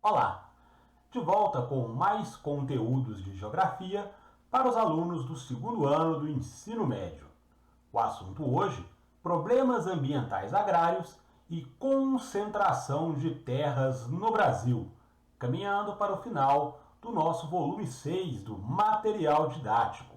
Olá! De volta com mais conteúdos de geografia para os alunos do segundo ano do ensino médio. O assunto hoje: problemas ambientais agrários e concentração de terras no Brasil, caminhando para o final do nosso volume 6 do material didático.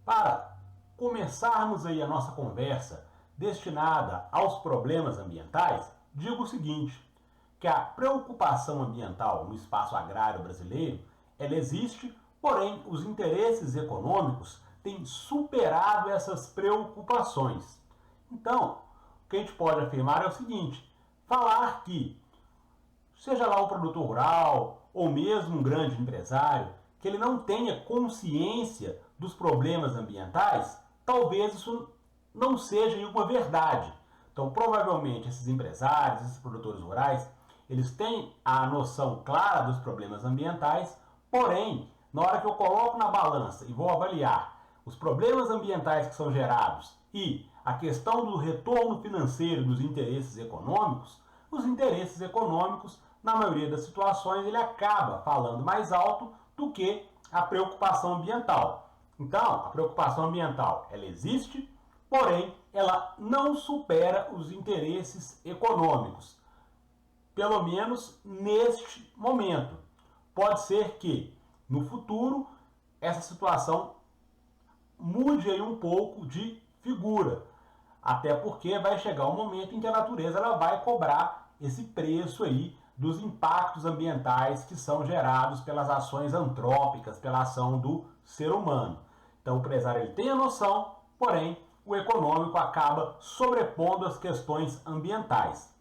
Para começarmos aí a nossa conversa destinada aos problemas ambientais, digo o seguinte: que a preocupação ambiental no espaço agrário brasileiro, ela existe, porém os interesses econômicos têm superado essas preocupações. Então, o que a gente pode afirmar é o seguinte: falar que, seja lá um produtor rural ou mesmo um grande empresário, que ele não tenha consciência dos problemas ambientais, talvez isso não seja uma verdade. Então, provavelmente, esses empresários, esses produtores rurais, eles têm a noção clara dos problemas ambientais, porém, na hora que eu coloco na balança e vou avaliar os problemas ambientais que são gerados e a questão do retorno financeiro dos interesses econômicos, os interesses econômicos, na maioria das situações, ele acaba falando mais alto do que a preocupação ambiental. Então, a preocupação ambiental, ela existe, porém, ela não supera os interesses econômicos. Pelo menos neste momento. Pode ser que no futuro essa situação mude aí um pouco de figura, até porque vai chegar um momento em que a natureza ela vai cobrar esse preço aí dos impactos ambientais que são gerados pelas ações antrópicas, pela ação do ser humano. Então o empresário ele tem a noção, porém o econômico acaba sobrepondo as questões ambientais.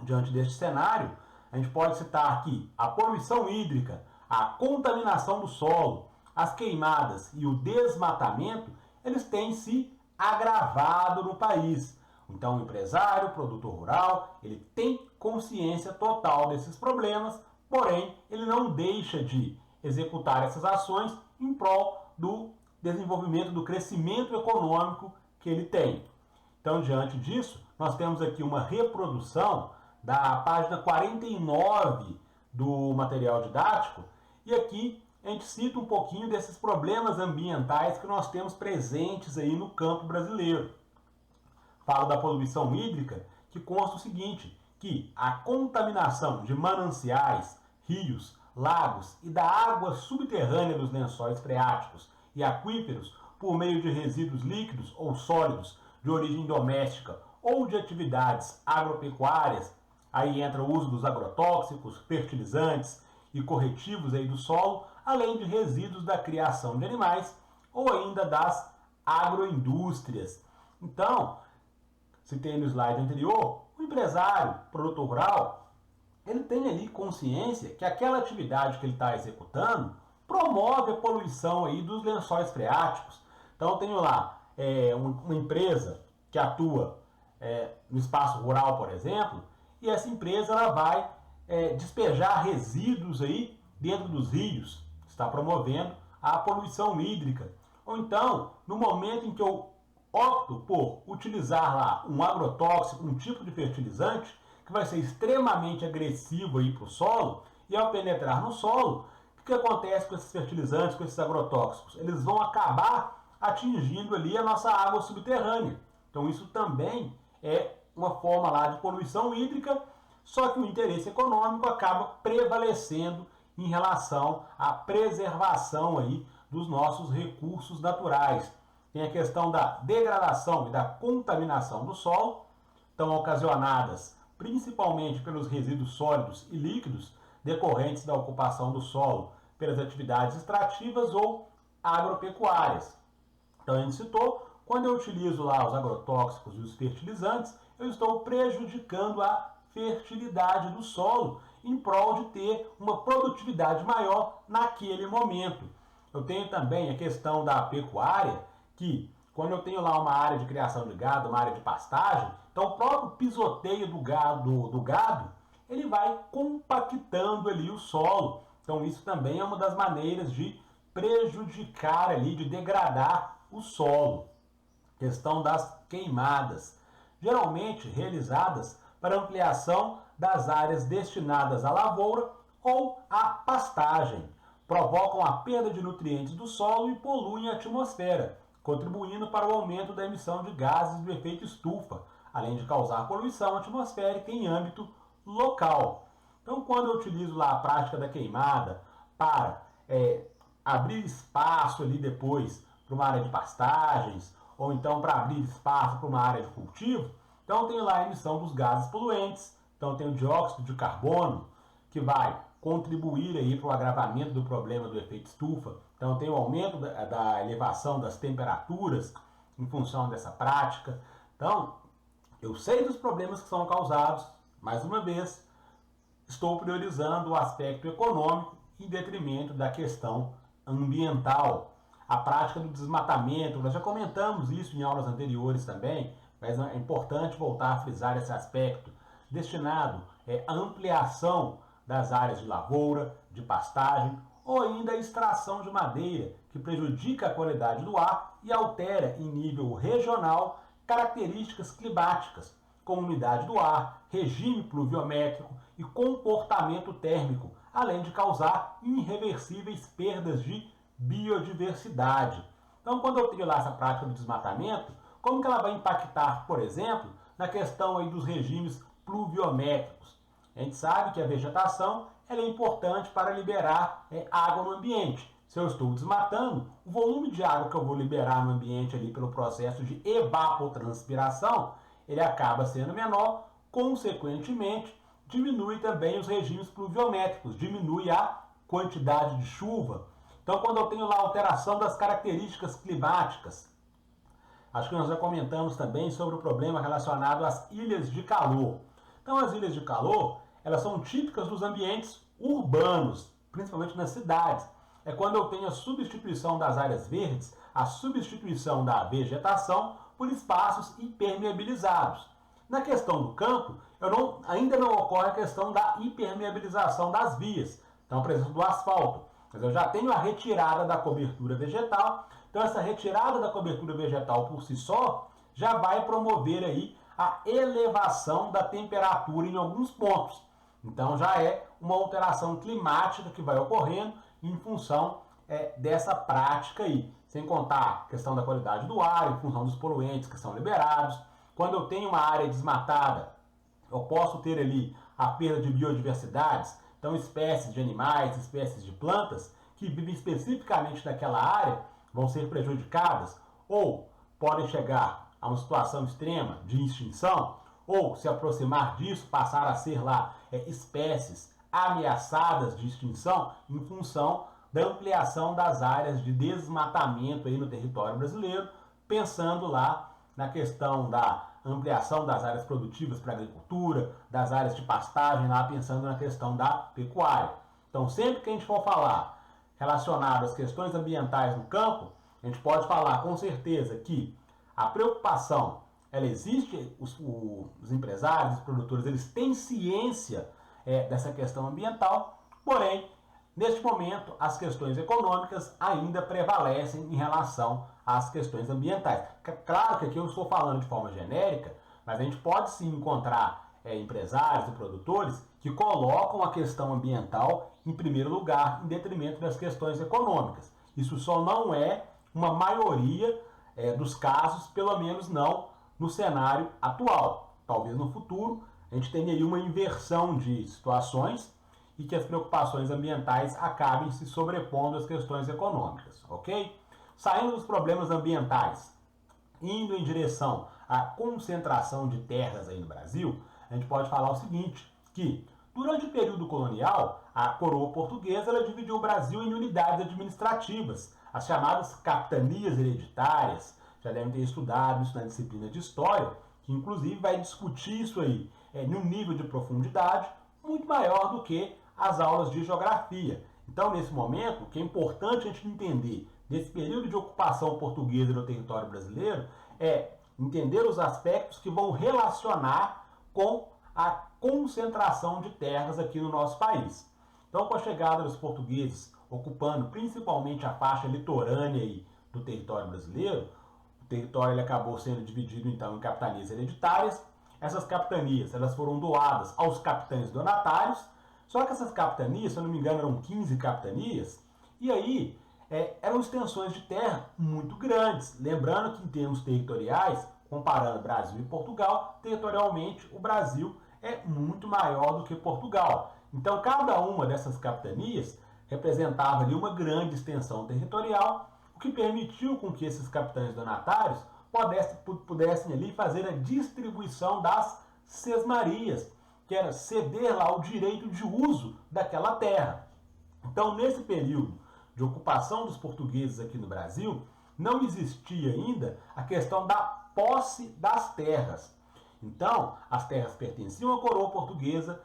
Diante deste cenário, a gente pode citar aqui a poluição hídrica, a contaminação do solo, as queimadas e o desmatamento, eles têm se agravado no país. Então, o empresário, o produtor rural, ele tem consciência total desses problemas, porém, ele não deixa de executar essas ações em prol do desenvolvimento, do crescimento econômico que ele tem. Então, diante disso, nós temos aqui uma reprodução da página 49 do material didático, e aqui a gente cita um pouquinho desses problemas ambientais que nós temos presentes aí no campo brasileiro. Falo da poluição hídrica, que consta o seguinte, que a contaminação de mananciais, rios, lagos e da água subterrânea dos lençóis freáticos e aquíferos por meio de resíduos líquidos ou sólidos de origem doméstica ou de atividades agropecuárias. Aí entra o uso dos agrotóxicos, fertilizantes e corretivos aí do solo, além de resíduos da criação de animais ou ainda das agroindústrias. Então, citei no slide anterior, o empresário, produtor rural, ele tem ali consciência que aquela atividade que ele está executando promove a poluição aí dos lençóis freáticos. Então, eu tenho lá uma empresa que atua no espaço rural, por exemplo, e essa empresa ela vai despejar resíduos aí dentro dos rios, está promovendo a poluição hídrica. Ou então, no momento em que eu opto por utilizar lá um agrotóxico, um tipo de fertilizante, que vai ser extremamente agressivo aí para o solo, e ao penetrar no solo, o que acontece com esses fertilizantes, com esses agrotóxicos? Eles vão acabar atingindo ali a nossa água subterrânea. Então isso também é uma forma lá de poluição hídrica, só que o interesse econômico acaba prevalecendo em relação à preservação aí dos nossos recursos naturais. Tem a questão da degradação e da contaminação do solo, tão ocasionadas principalmente pelos resíduos sólidos e líquidos decorrentes da ocupação do solo pelas atividades extrativas ou agropecuárias. Então a gente citou, quando eu utilizo lá os agrotóxicos e os fertilizantes, eu estou prejudicando a fertilidade do solo em prol de ter uma produtividade maior naquele momento. Eu tenho também a questão da pecuária, que quando eu tenho lá uma área de criação de gado, uma área de pastagem, então o próprio pisoteio do gado ele vai compactando ali o solo. Então isso também é uma das maneiras de prejudicar ali, de degradar o solo. Questão das queimadas, geralmente realizadas para ampliação das áreas destinadas à lavoura ou à pastagem. Provocam a perda de nutrientes do solo e poluem a atmosfera, contribuindo para o aumento da emissão de gases do efeito estufa, além de causar poluição atmosférica em âmbito local. Então, quando eu utilizo lá a prática da queimada para abrir espaço ali depois para uma área de pastagens, ou então para abrir espaço para uma área de cultivo, então tem lá a emissão dos gases poluentes, então tem o dióxido de carbono, que vai contribuir aí para o agravamento do problema do efeito estufa. Então tem o aumento da elevação das temperaturas em função dessa prática. Então, eu sei dos problemas que são causados, mais uma vez, estou priorizando o aspecto econômico em detrimento da questão ambiental. A prática do desmatamento, nós já comentamos isso em aulas anteriores também, mas é importante voltar a frisar esse aspecto, destinado à ampliação das áreas de lavoura, de pastagem, ou ainda a extração de madeira, que prejudica a qualidade do ar e altera em nível regional características climáticas, como umidade do ar, regime pluviométrico e comportamento térmico, além de causar irreversíveis perdas de biodiversidade. Então, quando eu tenho lá essa prática do desmatamento, como que ela vai impactar, por exemplo, na questão aí dos regimes pluviométricos? A gente sabe que a vegetação ela é importante para liberar água no ambiente. Se eu estou desmatando, o volume de água que eu vou liberar no ambiente ali pelo processo de evapotranspiração, ele acaba sendo menor, consequentemente, diminui também os regimes pluviométricos, diminui a quantidade de chuva. Então, quando eu tenho lá a alteração das características climáticas, acho que nós já comentamos também sobre o problema relacionado às ilhas de calor. Então, as ilhas de calor, elas são típicas dos ambientes urbanos, principalmente nas cidades. É quando eu tenho a substituição das áreas verdes, a substituição da vegetação por espaços impermeabilizados. Na questão do campo, ainda não ocorre a questão da impermeabilização das vias, então a presença do asfalto. Mas eu já tenho a retirada da cobertura vegetal, então essa retirada da cobertura vegetal por si só já vai promover aí a elevação da temperatura em alguns pontos. Então já é uma alteração climática que vai ocorrendo em função dessa prática aí. Sem contar a questão da qualidade do ar, em função dos poluentes que são liberados. Quando eu tenho uma área desmatada, eu posso ter ali a perda de biodiversidades, então espécies de animais, espécies de plantas que vivem especificamente naquela área vão ser prejudicadas ou podem chegar a uma situação extrema de extinção, ou se aproximar disso, passar a ser lá espécies ameaçadas de extinção em função da ampliação das áreas de desmatamento aí no território brasileiro, pensando lá na questão da ampliação das áreas produtivas para a agricultura, das áreas de pastagem, lá pensando na questão da pecuária. Então, sempre que a gente for falar relacionado às questões ambientais no campo, a gente pode falar com certeza que a preocupação, ela existe, os empresários, os produtores, eles têm ciência dessa questão ambiental, porém, neste momento, as questões econômicas ainda prevalecem em relação às questões ambientais. Claro que aqui eu estou falando de forma genérica, mas a gente pode sim encontrar empresários e produtores que colocam a questão ambiental em primeiro lugar, em detrimento das questões econômicas. Isso só não é uma maioria dos casos, pelo menos não no cenário atual. Talvez no futuro a gente tenha aí uma inversão de situações e que as preocupações ambientais acabem se sobrepondo às questões econômicas, ok? Saindo dos problemas ambientais, indo em direção à concentração de terras aí no Brasil, a gente pode falar o seguinte, que durante o período colonial, a coroa portuguesa ela dividiu o Brasil em unidades administrativas, as chamadas capitanias hereditárias. Já devem ter estudado isso na disciplina de História, que inclusive vai discutir isso aí num nível de profundidade muito maior do que as aulas de geografia. Então, nesse momento, o que é importante a gente entender desse período de ocupação portuguesa no território brasileiro é entender os aspectos que vão relacionar com a concentração de terras aqui no nosso país. Então, com a chegada dos portugueses ocupando principalmente a faixa litorânea aí do território brasileiro, o território ele acabou sendo dividido então em capitanias hereditárias essas capitanias elas foram doadas aos capitães donatários, só que essas capitanias, se eu não me engano, eram 15 capitanias, e aí eram extensões de terra muito grandes. Lembrando que em termos territoriais, comparando Brasil e Portugal, territorialmente o Brasil é muito maior do que Portugal. Então cada uma dessas capitanias representava ali uma grande extensão territorial, o que permitiu com que esses capitães donatários pudessem ali fazer a distribuição das sesmarias, que era ceder lá o direito de uso daquela terra. Então, nesse período de ocupação dos portugueses aqui no Brasil, não existia ainda a questão da posse das terras. Então, as terras pertenciam à coroa portuguesa,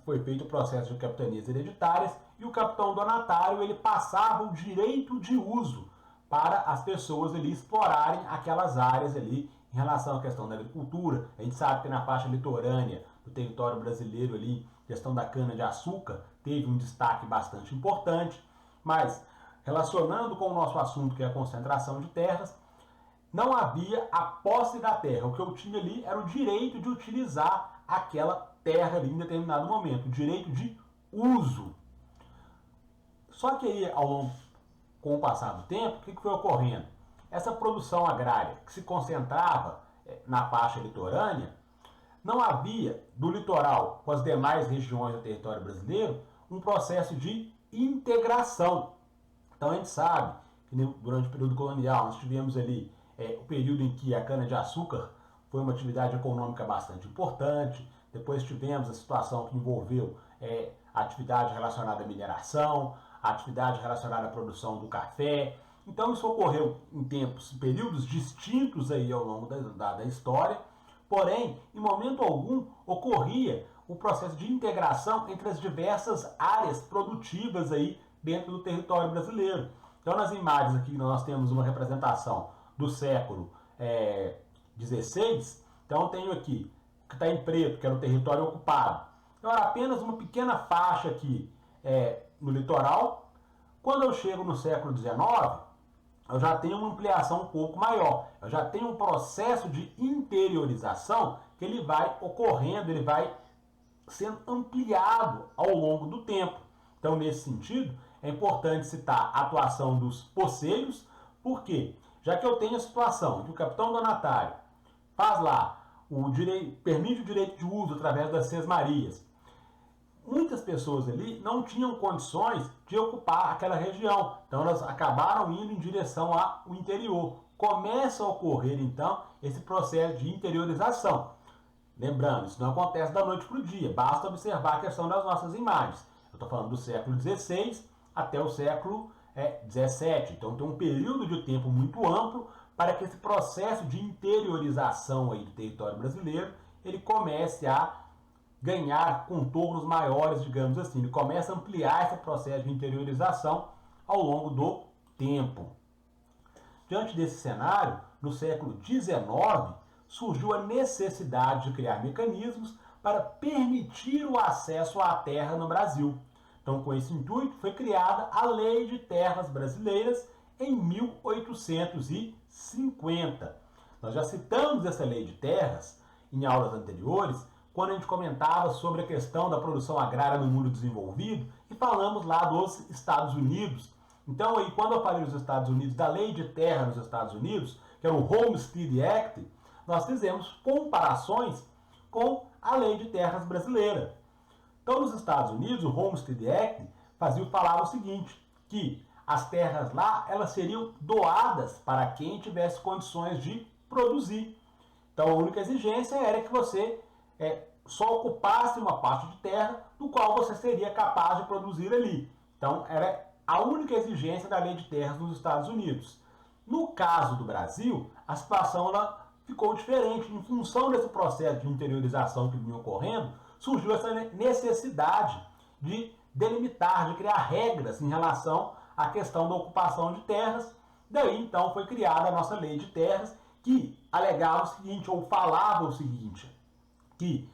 foi feito o processo de capitanias hereditárias e o capitão donatário ele passava o direito de uso para as pessoas ali explorarem aquelas áreas ali em relação à questão da agricultura. A gente sabe que na faixa litorânea do território brasileiro ali, a questão da cana-de-açúcar teve um destaque bastante importante, mas relacionando com o nosso assunto, que é a concentração de terras, não havia a posse da terra. O que eu tinha ali era o direito de utilizar aquela terra ali em determinado momento, o direito de uso. Só que aí, com o passar do tempo, o que foi ocorrendo? Essa produção agrária que se concentrava na faixa litorânea, não havia, do litoral com as demais regiões do território brasileiro, um processo de integração. Então a gente sabe que durante o período colonial nós tivemos ali o período em que a cana-de-açúcar foi uma atividade econômica bastante importante, depois tivemos a situação que envolveu a atividade relacionada à mineração, a atividade relacionada à produção do café. Então isso ocorreu em períodos distintos aí ao longo da história, porém, em momento algum, ocorria o processo de integração entre as diversas áreas produtivas aí dentro do território brasileiro. Então, nas imagens aqui nós temos uma representação do século XVI. Então, tenho aqui, que está em preto, que era o território ocupado. Então, era apenas uma pequena faixa aqui no litoral. Quando eu chego no século XIX, eu já tenho uma ampliação um pouco maior. Eu já tenho um processo de interiorização que ele vai ocorrendo, ele vai sendo ampliado ao longo do tempo. Então, nesse sentido, é importante citar a atuação dos poceiros, porque já que eu tenho a situação em que o capitão donatário faz lá permite o direito de uso através das sesmarias, muitas pessoas ali não tinham condições de ocupar aquela região. Então elas acabaram indo em direção ao interior. Começa a ocorrer, então, esse processo de interiorização. Lembrando, isso não acontece da noite para o dia. Basta observar a questão das nossas imagens. Eu estou falando do século XVI até o século XVII. Então tem um período de tempo muito amplo para que esse processo de interiorização aí do território brasileiro ele comece a ganhar contornos maiores, digamos assim. Ele começa a ampliar esse processo de interiorização ao longo do tempo. Diante desse cenário, no século XIX, surgiu a necessidade de criar mecanismos para permitir o acesso à terra no Brasil. Então, com esse intuito, foi criada a Lei de Terras Brasileiras em 1850. Nós já citamos essa Lei de Terras em aulas anteriores, quando a gente comentava sobre a questão da produção agrária no mundo desenvolvido e falamos lá dos Estados Unidos. Então, aí, quando eu falei dos Estados Unidos, da Lei de Terra nos Estados Unidos, que era o Homestead Act, nós fizemos comparações com a Lei de Terras brasileira. Então, nos Estados Unidos, o Homestead Act falava o seguinte, que as terras lá elas seriam doadas para quem tivesse condições de produzir. Então, a única exigência era que você só ocupasse uma parte de terra do qual você seria capaz de produzir ali. Então, era a única exigência da Lei de Terras nos Estados Unidos. No caso do Brasil, a situação ficou diferente. Em função desse processo de interiorização que vinha ocorrendo, surgiu essa necessidade de delimitar, de criar regras em relação à questão da ocupação de terras. Daí, então, foi criada a nossa Lei de Terras, que alegava o seguinte, ou falava o seguinte, que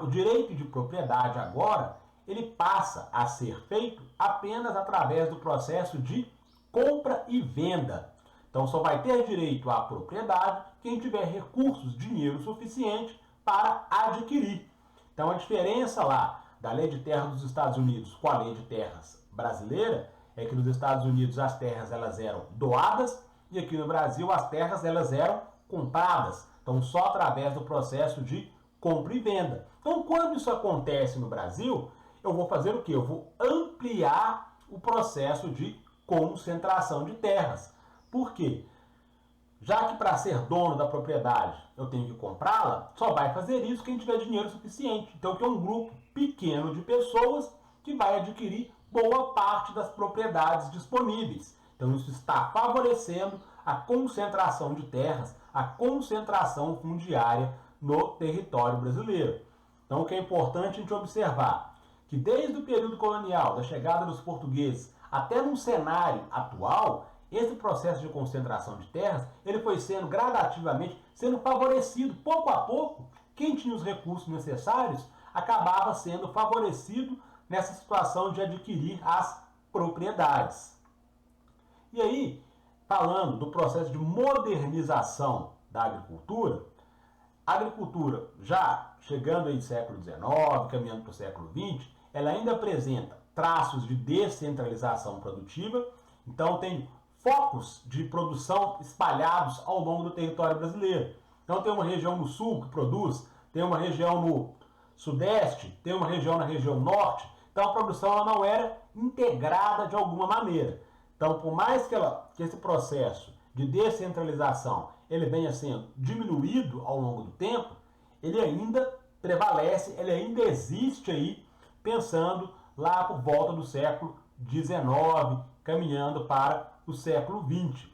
o direito de propriedade agora, ele passa a ser feito apenas através do processo de compra e venda. Então, só vai ter direito à propriedade quem tiver recursos, dinheiro suficiente para adquirir. Então a diferença lá da lei de terras dos Estados Unidos com a lei de terras brasileira é que nos Estados Unidos as terras elas eram doadas e aqui no Brasil as terras elas eram compradas. Então só através do processo de compra e venda. Então quando isso acontece no Brasil, eu vou fazer o quê? Eu vou ampliar o processo de concentração de terras. Por quê? Já que para ser dono da propriedade eu tenho que comprá-la, só vai fazer isso quem tiver dinheiro suficiente. Então que é um grupo pequeno de pessoas que vai adquirir boa parte das propriedades disponíveis. Então isso está favorecendo a concentração de terras, a concentração fundiária no território brasileiro. Então o que é importante a gente observar que desde o período colonial, da chegada dos portugueses, até no cenário atual, esse processo de concentração de terras, ele foi sendo gradativamente sendo favorecido. Pouco a pouco, quem tinha os recursos necessários acabava sendo favorecido nessa situação de adquirir as propriedades. E aí, falando do processo de modernização da agricultura, a agricultura já chegando aí no século XIX, caminhando para o século XX, ela ainda apresenta traços de descentralização produtiva, então tem focos de produção espalhados ao longo do território brasileiro. Então tem uma região no sul que produz, tem uma região no sudeste, tem uma região na região norte, então a produção ela não era integrada de alguma maneira. Então por mais que esse processo de descentralização ele venha sendo diminuído ao longo do tempo, ele ainda prevalece, ele ainda existe aí, pensando lá por volta do século XIX, caminhando para o século XX.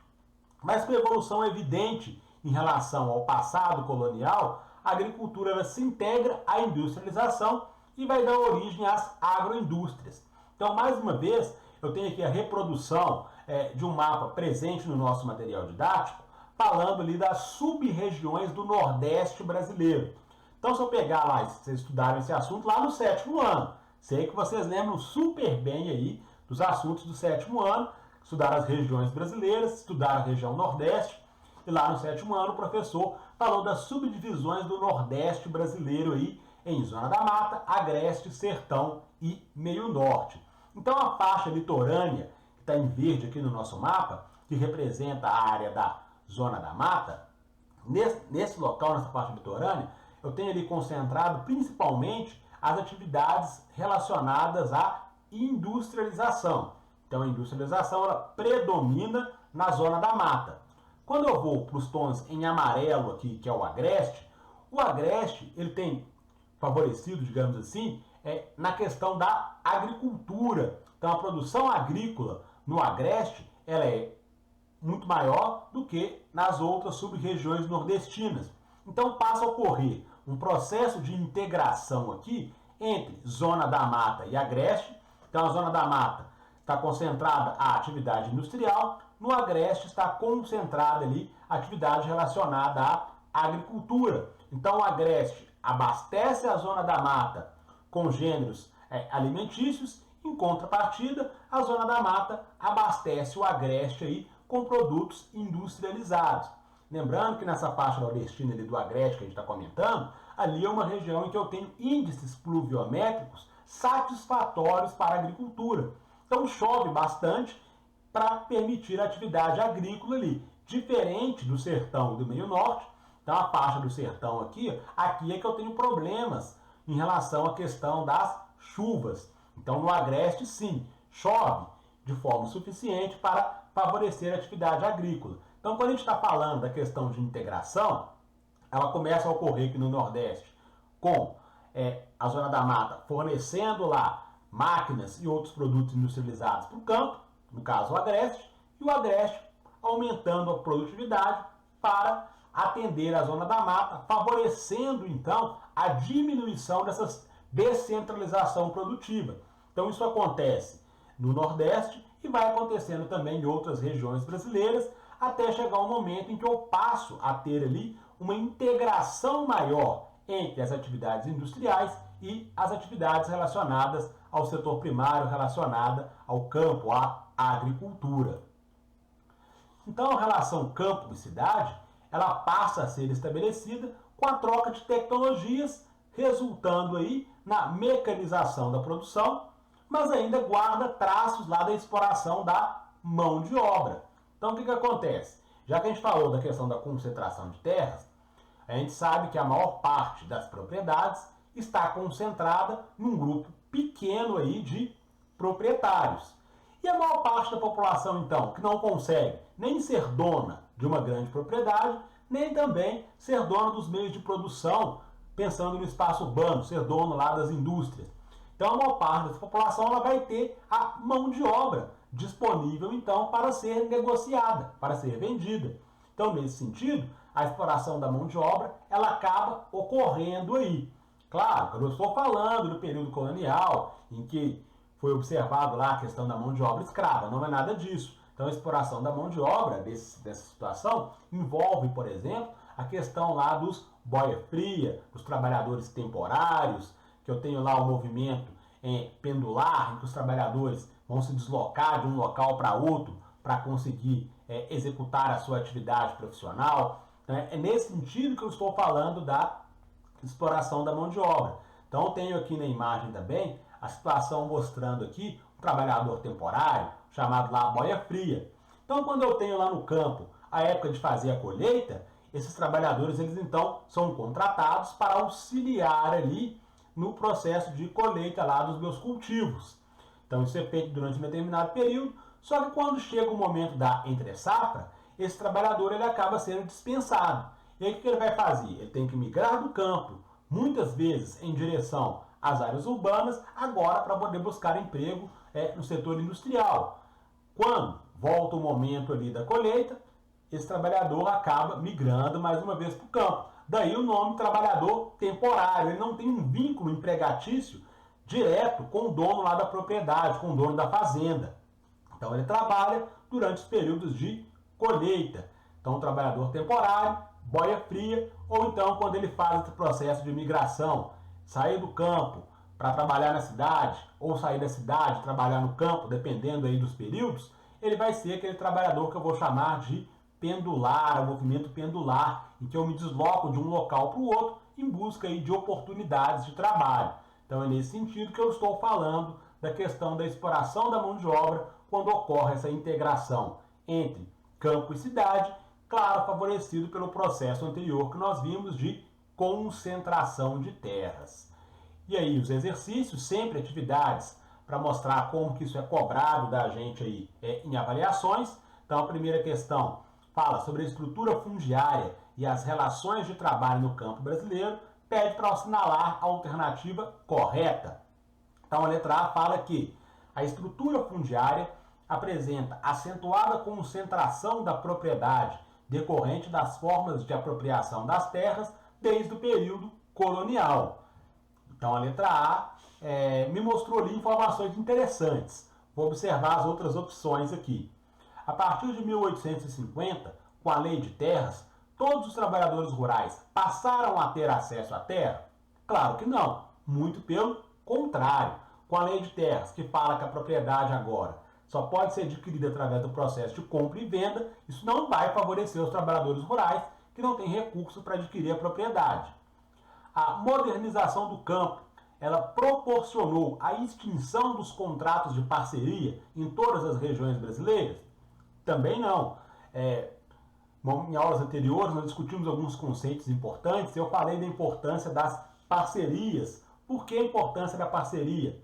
Mas com a evolução evidente em relação ao passado colonial, a agricultura ela se integra à industrialização e vai dar origem às agroindústrias. Então, mais uma vez, eu tenho aqui a reprodução de um mapa presente no nosso material didático, falando ali das sub-regiões do Nordeste brasileiro. Então, se eu pegar lá, vocês estudaram esse assunto lá no 7º ano, sei que vocês lembram super bem aí dos assuntos do 7º ano, estudaram as regiões brasileiras, estudaram a região Nordeste, e lá no 7º ano o professor falou das subdivisões do Nordeste brasileiro aí, em Zona da Mata, Agreste, Sertão e Meio Norte. Então a faixa litorânea, que está em verde aqui no nosso mapa, que representa a área da Zona da Mata, nesse local, nessa faixa litorânea, eu tenho ali concentrado principalmente as atividades relacionadas à industrialização. Então a industrialização ela predomina na Zona da Mata. Quando eu vou para os tons em amarelo aqui, que é o Agreste ele tem favorecido, digamos assim, na questão da agricultura. Então a produção agrícola no Agreste ela é muito maior do que nas outras sub-regiões nordestinas. Então passa a ocorrer um processo de integração aqui entre Zona da Mata e Agreste. Então a Zona da Mata está concentrada a atividade industrial, no Agreste está concentrada ali a atividade relacionada à agricultura. Então o Agreste abastece a Zona da Mata com gêneros alimentícios, em contrapartida, a Zona da Mata abastece o Agreste aí com produtos industrializados. Lembrando que nessa faixa nordestina ali do Agreste que a gente está comentando, ali é uma região em que eu tenho índices pluviométricos satisfatórios para a agricultura. Então chove bastante para permitir a atividade agrícola ali, diferente do sertão e do meio norte. Então a faixa do sertão aqui é que eu tenho problemas em relação à questão das chuvas. Então no Agreste sim, chove de forma suficiente para favorecer a atividade agrícola. Então quando a gente está falando da questão de integração, ela começa a ocorrer aqui no Nordeste com a Zona da Mata fornecendo lá máquinas e outros produtos industrializados para o campo, no caso o Agreste, e o Agreste aumentando a produtividade para atender a Zona da Mata, favorecendo então a diminuição dessa descentralização produtiva. Então isso acontece no Nordeste e vai acontecendo também em outras regiões brasileiras, até chegar um momento em que eu passo a ter ali uma integração maior entre as atividades industriais e as atividades relacionadas ao setor primário, relacionada ao campo, à agricultura. Então a relação campo e cidade, ela passa a ser estabelecida com a troca de tecnologias, resultando aí na mecanização da produção, mas ainda guarda traços lá da exploração da mão de obra. Então o que acontece? Já que a gente falou da questão da concentração de terras, a gente sabe que a maior parte das propriedades está concentrada num grupo pequeno aí de proprietários. E a maior parte da população, então, que não consegue nem ser dona de uma grande propriedade, nem também ser dona dos meios de produção, pensando no espaço urbano, ser dono lá das indústrias. Então, a maior parte dessa população ela vai ter a mão de obra disponível, então, para ser negociada, para ser vendida. Então, nesse sentido, a exploração da mão de obra ela acaba ocorrendo aí. Claro, quando eu estou falando do período colonial, em que foi observado lá a questão da mão de obra escrava, não é nada disso. Então, a exploração da mão de obra dessa situação envolve, por exemplo, a questão lá dos boia-fria, dos trabalhadores temporários, que eu tenho lá o movimento pendular, em que os trabalhadores vão se deslocar de um local para outro para conseguir executar a sua atividade profissional. É nesse sentido que eu estou falando da exploração da mão de obra. Então, eu tenho aqui na imagem também a situação mostrando aqui um trabalhador temporário, chamado lá boia-fria. Então, quando eu tenho lá no campo a época de fazer a colheita, esses trabalhadores, eles então são contratados para auxiliar ali no processo de colheita lá dos meus cultivos. Então, isso é feito durante um determinado período, só que quando chega o momento da entre-safra, esse trabalhador ele acaba sendo dispensado. E aí o que ele vai fazer? Ele tem que migrar do campo, muitas vezes em direção às áreas urbanas, agora para poder buscar emprego no setor industrial. Quando volta o momento ali da colheita, esse trabalhador acaba migrando mais uma vez para o campo. Daí o nome trabalhador temporário. Ele não tem um vínculo empregatício direto com o dono lá da propriedade, com o dono da fazenda. Então ele trabalha durante os períodos de colheita. Então, trabalhador temporário, boia-fria, ou então quando ele faz esse processo de migração, sair do campo para trabalhar na cidade, ou sair da cidade e trabalhar no campo, dependendo aí dos períodos, ele vai ser aquele trabalhador que eu vou chamar de pendular, o movimento pendular, em que eu me desloco de um local para o outro em busca aí de oportunidades de trabalho. Então é nesse sentido que eu estou falando da questão da exploração da mão de obra quando ocorre essa integração entre campo e cidade, claro, favorecido pelo processo anterior que nós vimos de concentração de terras. E aí os exercícios, sempre atividades para mostrar como que isso é cobrado da gente aí em avaliações. Então a primeira questão fala sobre a estrutura fundiária e as relações de trabalho no campo brasileiro, pede para assinalar a alternativa correta. Então a letra A fala que a estrutura fundiária apresenta acentuada concentração da propriedade decorrente das formas de apropriação das terras desde o período colonial. Então a letra A me mostrou ali informações interessantes. Vou observar as outras opções aqui. A partir de 1850, com a Lei de Terras, todos os trabalhadores rurais passaram a ter acesso à terra? Claro que não, muito pelo contrário. Com a Lei de Terras, que fala que a propriedade agora só pode ser adquirida através do processo de compra e venda, isso não vai favorecer os trabalhadores rurais que não têm recurso para adquirir a propriedade. A modernização do campo, ela proporcionou a extinção dos contratos de parceria em todas as regiões brasileiras? Também não. Em aulas anteriores, nós discutimos alguns conceitos importantes. Eu falei da importância das parcerias. Por que a importância da parceria?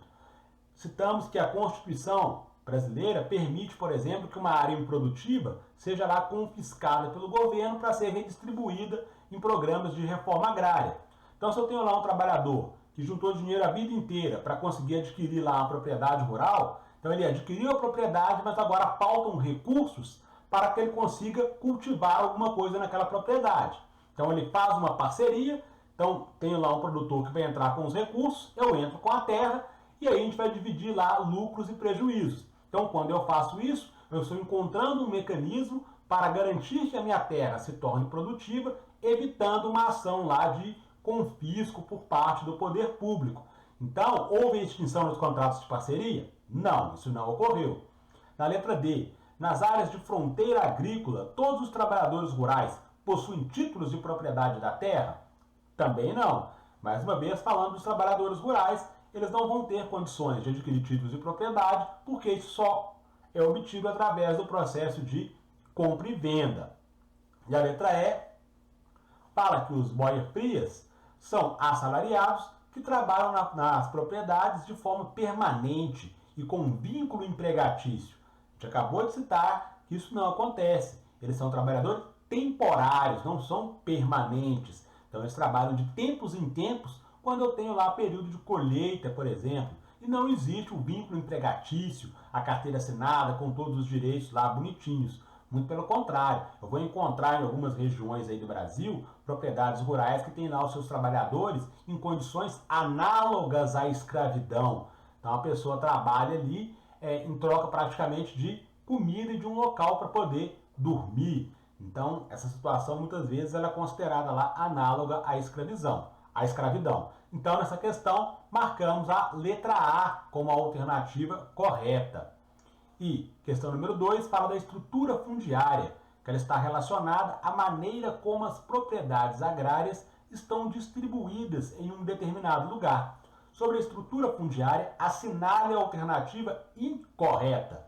Citamos que a Constituição brasileira permite, por exemplo, que uma área improdutiva seja lá confiscada pelo governo para ser redistribuída em programas de reforma agrária. Então, se eu tenho lá um trabalhador que juntou dinheiro a vida inteira para conseguir adquirir lá uma propriedade rural, então ele adquiriu a propriedade, mas agora faltam recursos para que ele consiga cultivar alguma coisa naquela propriedade. Então ele faz uma parceria, então tenho lá um produtor que vai entrar com os recursos, eu entro com a terra, e aí a gente vai dividir lá lucros e prejuízos. Então quando eu faço isso, eu estou encontrando um mecanismo para garantir que a minha terra se torne produtiva, evitando uma ação lá de confisco por parte do poder público. Então, houve extinção dos contratos de parceria? Não, isso não ocorreu. Na letra D, nas áreas de fronteira agrícola, todos os trabalhadores rurais possuem títulos de propriedade da terra? Também não. Mais uma vez, falando dos trabalhadores rurais, eles não vão ter condições de adquirir títulos de propriedade, porque isso só é obtido através do processo de compra e venda. E a letra E fala que os boia-frias são assalariados que trabalham nas propriedades de forma permanente e com vínculo empregatício. A gente acabou de citar que isso não acontece. Eles são trabalhadores temporários, não são permanentes. Então eles trabalham de tempos em tempos, quando eu tenho lá período de colheita, por exemplo, e não existe o vínculo empregatício, a carteira assinada com todos os direitos lá bonitinhos. Muito pelo contrário, eu vou encontrar em algumas regiões aí do Brasil propriedades rurais que têm lá os seus trabalhadores em condições análogas à escravidão. Então a pessoa trabalha ali em troca praticamente de comida e de um local para poder dormir. Então essa situação muitas vezes ela é considerada lá análoga à escravidão. Então nessa questão marcamos a letra A como a alternativa correta. E questão número 2 fala da estrutura fundiária, que ela está relacionada à maneira como as propriedades agrárias estão distribuídas em um determinado lugar. Sobre a estrutura fundiária, assinale a alternativa incorreta.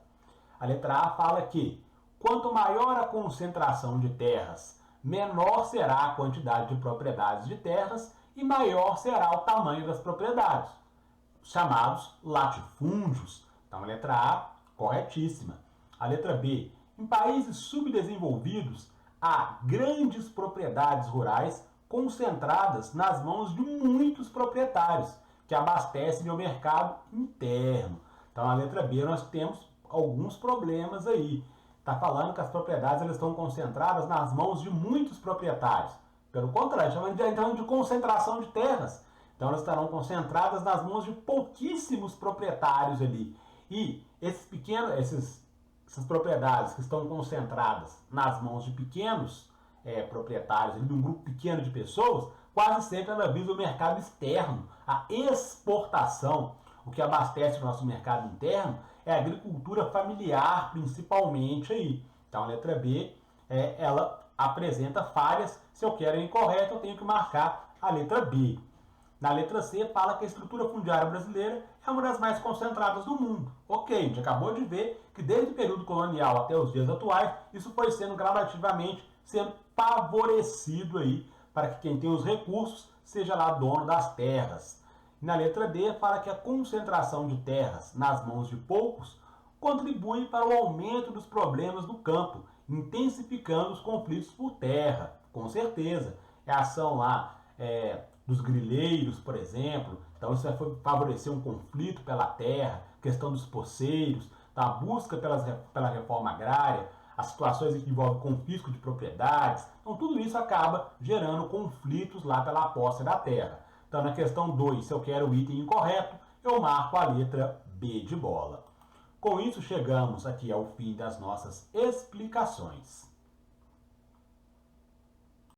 A letra A fala que, quanto maior a concentração de terras, menor será a quantidade de propriedades de terras e maior será o tamanho das propriedades, chamados latifúndios. Então, a letra A corretíssima. A letra B. Em países subdesenvolvidos, há grandes propriedades rurais concentradas nas mãos de muitos proprietários, que abastecem o mercado interno. Então, na letra B, nós temos alguns problemas aí. Está falando que as propriedades elas estão concentradas nas mãos de muitos proprietários. Pelo contrário, estamos de concentração de terras. Então, elas estarão concentradas nas mãos de pouquíssimos proprietários ali. E essas propriedades que estão concentradas nas mãos de pequenos proprietários, de um grupo pequeno de pessoas, quase sempre ela visa o mercado externo, a exportação. O que abastece o nosso mercado interno é a agricultura familiar, principalmente aí. Então a letra B, ela apresenta falhas. Se eu quero incorreto, eu tenho que marcar a letra B. Na letra C, fala que a estrutura fundiária brasileira é uma das mais concentradas do mundo. Ok, a gente acabou de ver que desde o período colonial até os dias atuais, isso foi sendo gradativamente sendo favorecido aí para que quem tem os recursos seja lá dono das terras. E na letra D, fala que a concentração de terras nas mãos de poucos contribui para o aumento dos problemas do campo, intensificando os conflitos por terra. Com certeza, é a ação lá dos grileiros, por exemplo. Então isso vai favorecer um conflito pela terra, questão dos poceiros, a busca pela reforma agrária, as situações que envolvem confisco de propriedades. Então tudo isso acaba gerando conflitos lá pela posse da terra. Então na questão 2, se eu quero o item incorreto, eu marco a letra B de bola. Com isso chegamos aqui ao fim das nossas explicações.